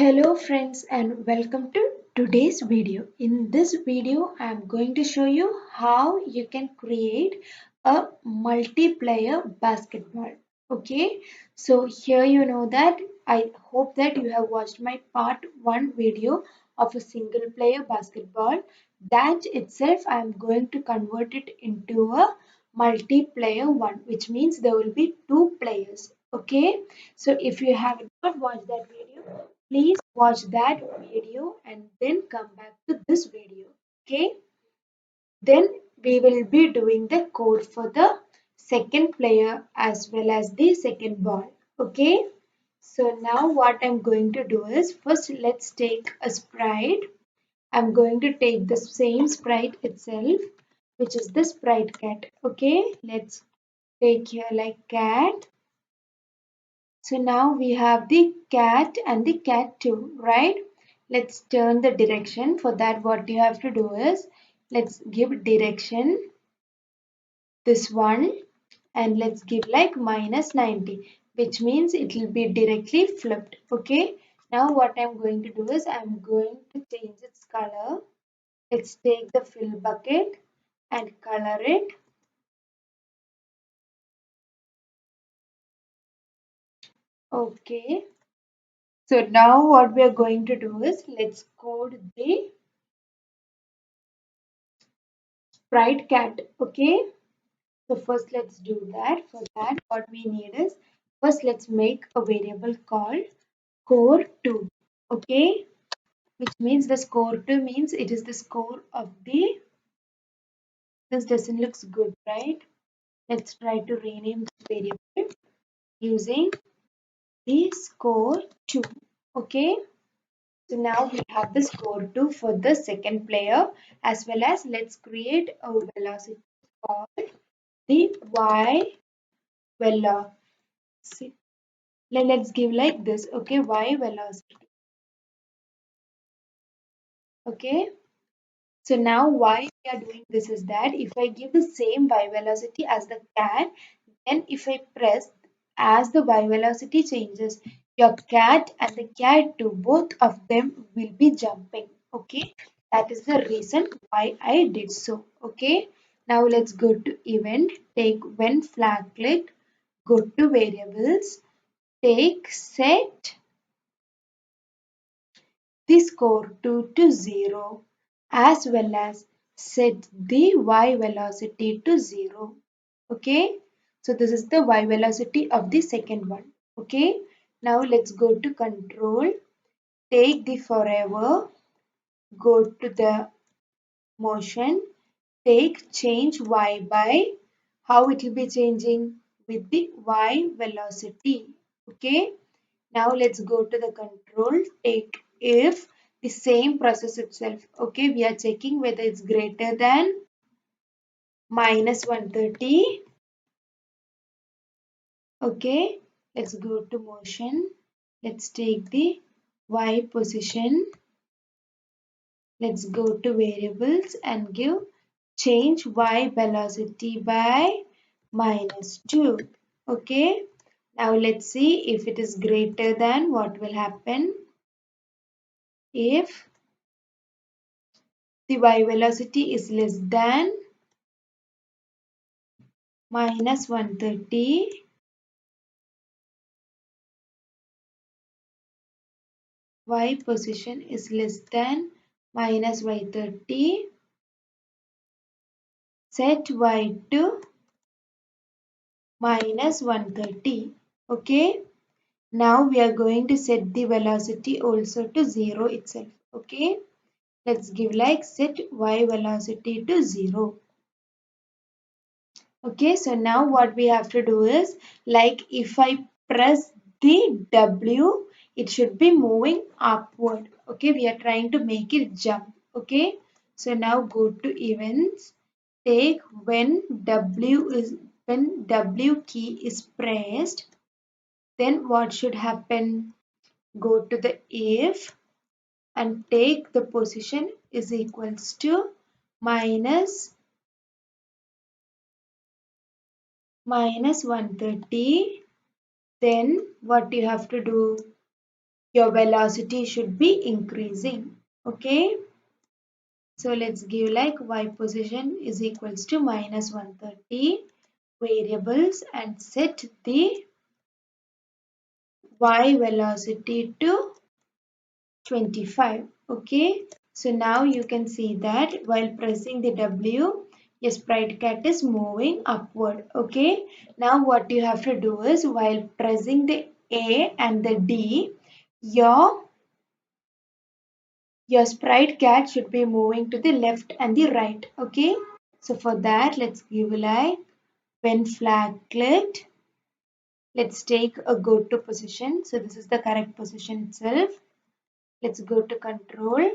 Hello friends and welcome to today's video. In this video I am going to show you how you can create a multiplayer basketball. Okay, so here you know that I hope that you have watched my part 1 video of a single player basketball. That itself I am going to convert it into a multiplayer one, which means there will be two players. Okay, so if you have not watched that video, please watch that video and then come back to this video. Okay, then we will be doing the code for the second player as well as the second ball. Okay, so now what I'm going to do is first let's take a sprite. I'm going to take the same sprite itself, which is the sprite cat. Okay, let's take here like cat. So now we have the cat and the cat too, right? Let's turn the direction. For that, what you have to do is let's give direction this one and let's give like minus 90, which means it will be directly flipped. Okay. Now what I'm going to do is I'm going to change its color. Let's take the fill bucket and color it. Okay. So now what we are going to do is let's code the sprite cat. Okay. So first let's do that. For that what we need is first let's make a variable called score2. Okay. Which means the score2 means it is the score of the, this doesn't looks good, right? Let's try to rename this variable using the score2. Okay. So now we have the score2 for the second player as well as let's create a velocity called the y velocity. Let's give like this. Okay, y velocity. Okay, so now why we are doing this is that if I give the same y velocity as the cat, then if I press, as the y velocity changes, your cat and the cat too, both of them will be jumping. Okay, that is the reason why I did so. Okay, now let's go to event, take when flag clicked, go to variables, take set the score2 to 0 as well as set the y velocity to 0. Okay, so this is the y velocity of the second one. Okay, now let's go to control, take the forever, go to the motion, take change y by, how it will be changing with the y velocity. Okay, now let's go to the control, take if the same process itself. Okay, we are checking whether it's greater than minus 130. Okay, let's go to motion. Let's take the y position. Let's go to variables and give change y velocity by minus 2. Okay, now let's see if it is greater than, what will happen if the y velocity is less than minus 130, y position is less than minus y30, set y to minus 130. Okay, now we are going to set the velocity also to 0 itself. Okay, let's give like set y velocity to 0. Okay, so now what we have to do is, like if I press the W, it should be moving upward. Okay, we are trying to make it jump. Okay, so now go to events, take when W key is pressed, then what should happen? Go to the if and take the position is equals to minus 130. Then what you have to do? your velocity should be increasing. Okay, so let's give like y position is equals to minus 130 variables and set the y velocity to 25. Okay, so now you can see that while pressing the W, your sprite cat is moving upward. Okay, now what you have to do is while pressing the A and the D, your sprite cat should be moving to the left and the right. Okay, so for that, let's give like when flag clicked, let's take a go to position. So this is the correct position itself. Let's go to control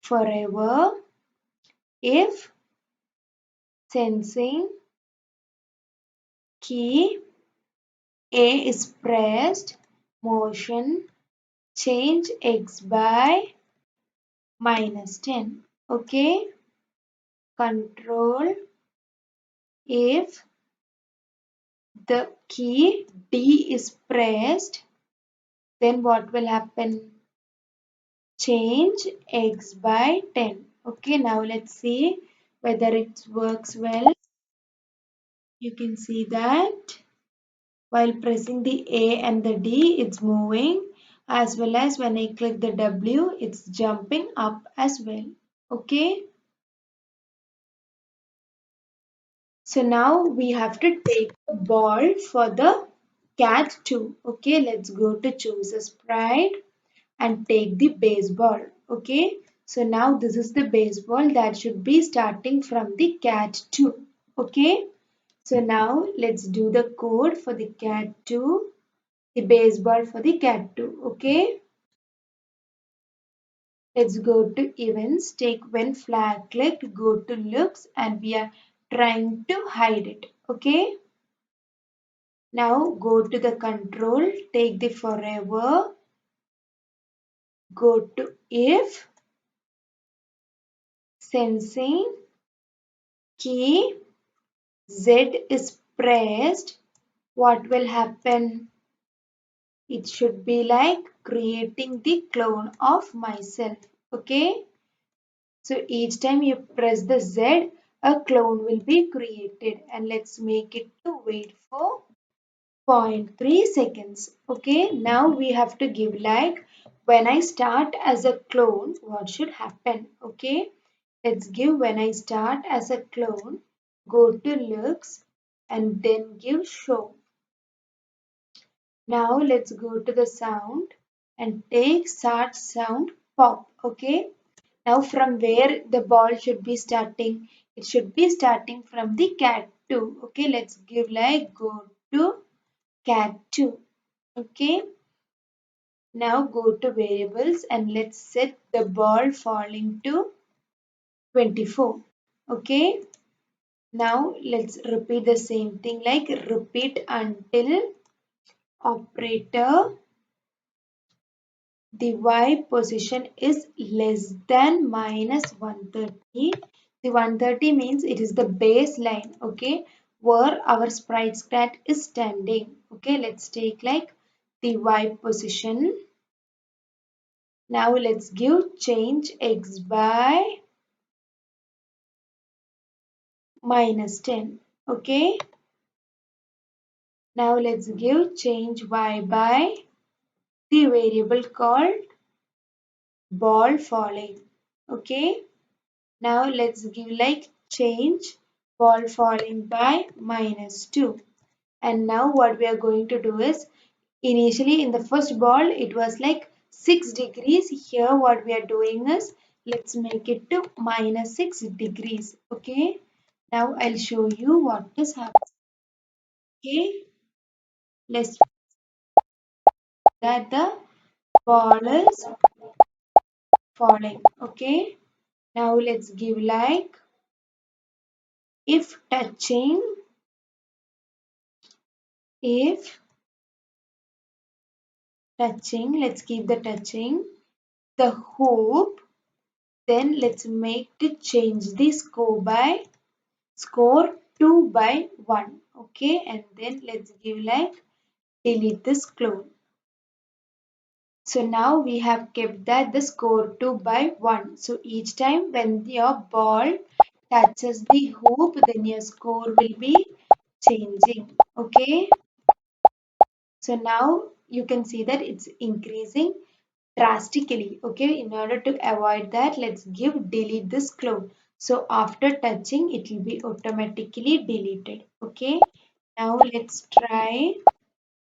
forever if sensing key A is pressed, motion change x by minus 10. Okay, control if the key D is pressed, then what will happen? Change x by 10. Okay, now let's see whether it works well. You can see that while pressing the A and the D, it's moving, as well as when I click the W, it's jumping up as well. Okay. So now we have to take the ball for the cat too. Okay, let's go to choose a sprite and take the baseball. Okay, so now this is the baseball that should be starting from the cat 2. Okay, so now let's do the code for the cat 2, the baseball for the cat 2. Okay, let's go to events, take when flag clicked, go to looks, and we are trying to hide it. Okay, now go to the control, take the forever, go to if sensing key Z is pressed, what will happen? It should be like creating the clone of myself. Okay. So each time you press the Z, a clone will be created. And let's make it to wait for zero point 0.3 seconds. Okay. Now we have to give like when I start as a clone, what should happen? Okay. Let's give when I start as a clone, go to looks and then give show. Now let's go to the sound and take start sound pop. Okay. Now from where the ball should be starting? It should be starting from the cat 2. Okay. Let's give like go to cat 2. Okay. Now go to variables and let's set the ball falling to 24. Okay. Now let's repeat the same thing like repeat until operator the y position is less than minus 130. The 130 means it is the baseline, okay, where our sprite cat is standing. Okay, let's take like the y position. Now let's give change x by minus 10. Okay, now let's give change y by the variable called ball falling. Okay, now let's give like change ball falling by minus 2. And now what we are going to do is initially in the first ball it was like 6 degrees. Here what we are doing is let's make it to minus 6 degrees. Okay. Now I'll show you what is happening. Okay. Let's that the ball is falling. Okay. Now let's give like if touching, if touching, let's keep the touching the hoop, then let's make to change the score 2 by 1. Okay, and then let's give like delete this clone. So now we have kept that the score 2 by 1. So each time when your ball touches the hoop, then your score will be changing. Okay. So now you can see that it's increasing drastically. Okay. In order to avoid that, let's give delete this cloud. So after touching, it will be automatically deleted. Okay. Now let's try,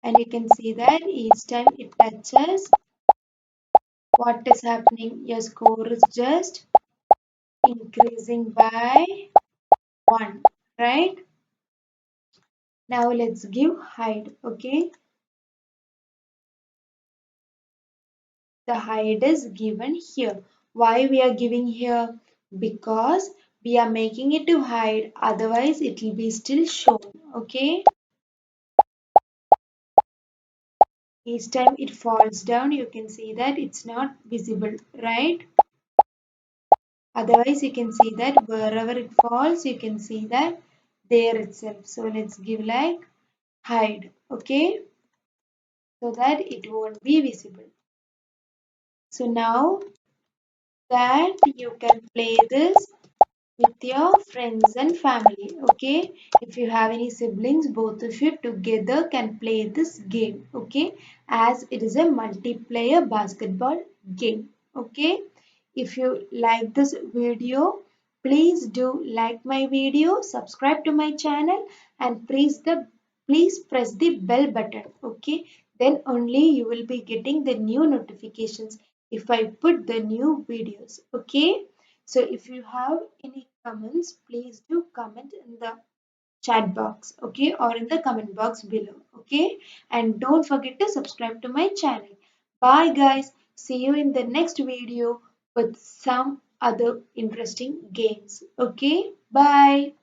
and you can see that each time it touches, what is happening? Your score is just increasing by 1, right? Now let's give hide, okay? The hide is given here. Why we are giving here? Because we are making it to hide, otherwise it will be still shown, okay? Each time it falls down, you can see that it's not visible, right? Otherwise, you can see that wherever it falls, you can see that there itself. So let's give like hide, okay, so that it won't be visible. So now that you can play this with your friends and family, okay, if you have any siblings, both of you together can play this game, okay, as it is a multiplayer basketball game, okay. If you like this video, please do like my video, subscribe to my channel, and please press the bell button, okay, then only you will be getting the new notifications if I put the new videos, okay. So if you have any comments, please do comment in the chat box, okay, or in the comment box below, okay. And don't forget to subscribe to my channel. Bye guys. See you in the next video with some other interesting games. Okay. Bye.